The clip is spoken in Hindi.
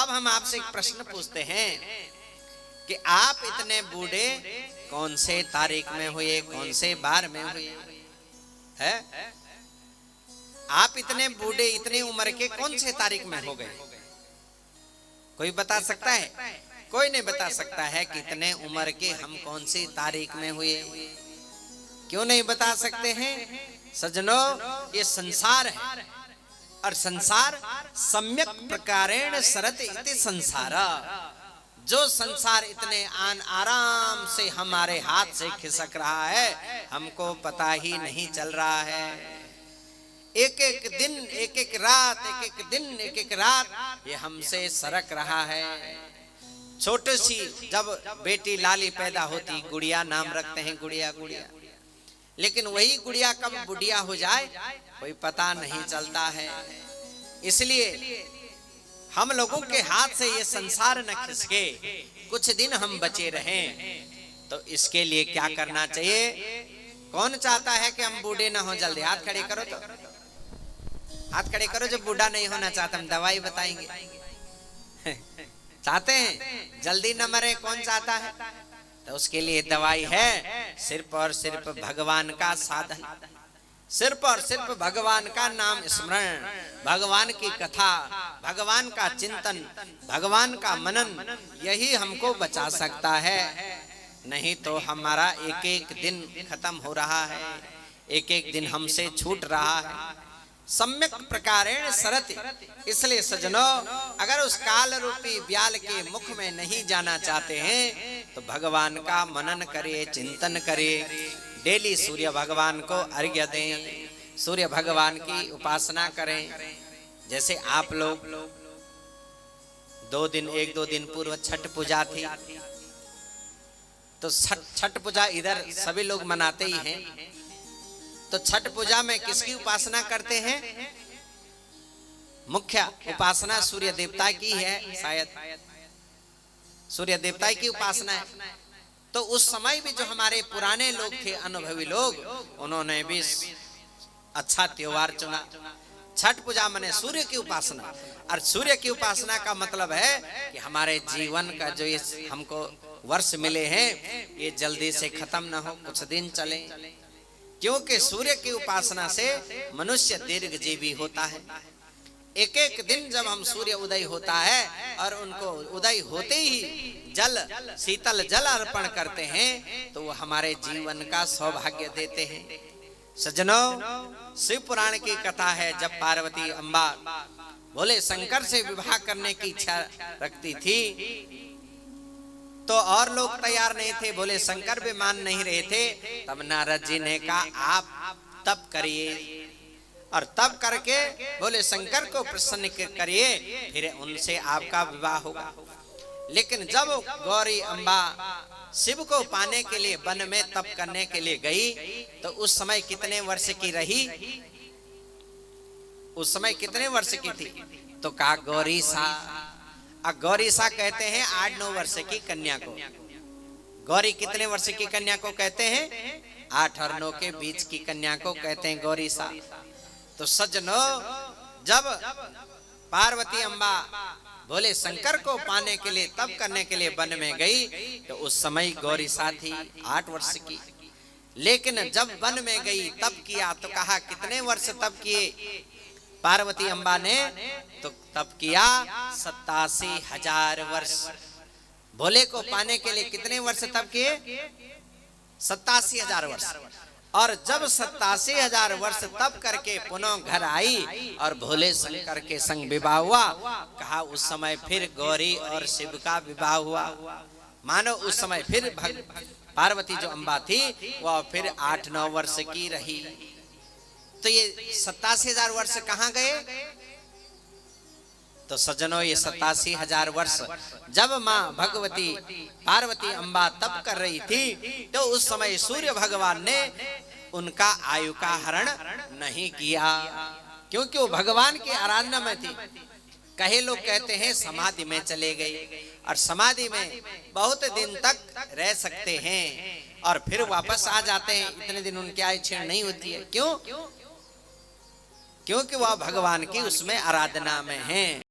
अब हम आपसे एक प्रश्न पूछते हैं कि आप इतने बूढ़े कौन से तारीख में हुए, कौन से बार में हुए है? आप इतने बूढ़े, इतनी उम्र के कौन से तारीख में हो गए? कोई बता सकता है? कोई नहीं बता सकता है कि इतने उम्र के हम कौन सी तारीख में हुए। क्यों नहीं बता सकते हैं सज्जनों? ये संसार है और संसार सम्यक प्रकारेण सरत इति संसार। जो संसार इतने आराम से हमारे हाथ से खिसक रहा है, हमको पता ही नहीं चल रहा है। एक एक दिन, एक एक रात, एक एक दिन, एक एक रात ये हमसे सरक रहा है। छोटी सी जब बेटी लाली पैदा होती, गुड़िया नाम रखते हैं, गुड़िया गुड़िया, लेकिन वही गुड़िया कब बुढ़िया हो जाए कोई पता नहीं चलता है। इसलिए हम लोगों के हाथ से ये संसार न खिसके, कुछ दिन हम बचे रहें। तो इसके लिए क्या करना चाहिए? कौन चाहता है कि हम बूढ़े ना हो जल्दी? हाथ खड़े करो, तो हाथ खड़े करो जो बूढ़ा नहीं होना चाहता। हम दवाई बताएंगे। चाहते हैं जल्दी न मरे? कौन चाहता है? तो उसके लिए दवाई है, सिर्फ और सिर्फ भगवान का साधन, सिर्फ और सिर्फ भगवान का नाम स्मरण, भगवान की कथा, भगवान का चिंतन, भगवान का मनन, यही हमको बचा सकता है। नहीं तो हमारा एक एक दिन खत्म हो रहा है, एक एक दिन हमसे छूट रहा है। सम्यक प्रकारेण सरत। इसलिए सज्जनों, अगर उस काल रूपी ब्याल के मुख में नहीं जाना चाहते हैं तो भगवान का मनन करिए, चिंतन करिए। डेली सूर्य भगवान को अर्घ्य दें, सूर्य भगवान की उपासना करें। जैसे आप लोग एक दो दिन पूर्व छठ पूजा थी, तो छठ पूजा इधर सभी लोग मनाते ही हैं। तो छठ पूजा में किसकी उपासना करते हैं? मुख्य उपासना सूर्य देवता की है, शायद सूर्य देवता की उपासना है। तो उस समय भी जो हमारे पुराने लोग थे, अनुभवी लोग, उन्होंने भी अच्छा त्योहार चुना। छठ पूजा माने सूर्य की उपासना, और सूर्य की उपासना का मतलब है कि हमारे जीवन का जो ये हमको वर्ष मिले हैं, ये जल्दी से खत्म ना हो, कुछ दिन चले। क्योंकि सूर्य की उपासना से मनुष्य दीर्घजीवी होता है। एक एक दिन जब हम सूर्य उदय होता है और उनको उदय होते ही शीतल जल अर्पण करते हैं, तो वो हमारे जीवन का सौभाग्य देते हैं। सज्जनों, शिव पुराण की कथा है, जब पार्वती अम्बा बोले शंकर से विवाह करने की इच्छा रखती थी, तो और लोग तैयार नहीं थे, बोले शंकर भी मान नहीं रहे थे। तब नारद जी ने कहा आप तप करिए, और तप करके बोले शंकर को प्रसन्न करिए, फिर उनसे आपका विवाह होगा। लेकिन जब गौरी अम्बा शिव को पाने के लिए वन में तप करने के लिए गई, तो उस समय कितने वर्ष की रही? उस समय कितने वर्ष की थी? तो कहा गौरी सा। गौरी सा कहते हैं 8-9 वर्ष की कन्या को। गौरी कितने वर्ष की कन्या को कहते हैं? 8 और 9 के बीच की कन्या को कहते हैं गौरी सा। तो सज्जनों, जब पार्वती अम्बा बोले शंकर को पाने के लिए तप करने के लिए वन में गई, तो उस समय गौरी सा थी 8 वर्ष की। लेकिन जब वन में गई तप किया, तो कहा कितने वर्ष तप किए पार्वती अम्बा ने? तो तप किया 87,000 वर्ष। भोले को पाने के लिए कितने वर्ष तप किए? 87,000 वर्ष। और जब 87,000 वर्ष तप करके पुनः घर आई और भोले शंकर के संग विवाह हुआ, कहा उस समय फिर गौरी और शिव का विवाह हुआ। मानो उस समय फिर पार्वती जो अम्बा थी वह फिर 8-9 वर्ष की रही। तो ये 87,000 वर्ष कहाँ गए? तो सज्जनों, ये 87,000 वर्ष जब माँ भगवती पार्वती अम्बा तप कर रही थी, तो उस समय सूर्य भगवान ने उनका आयु का हरण नहीं किया, क्योंकि वो भगवान की आराधना में थी। कई लोग कहते हैं समाधि में चले गए, और समाधि में बहुत दिन तक रह सकते हैं और फिर वापस आ जाते हैं। इतने दिन उनकी आयु क्षीण नहीं होती है। क्यों? क्योंकि वह भगवान की उसमें आराधना में हैं।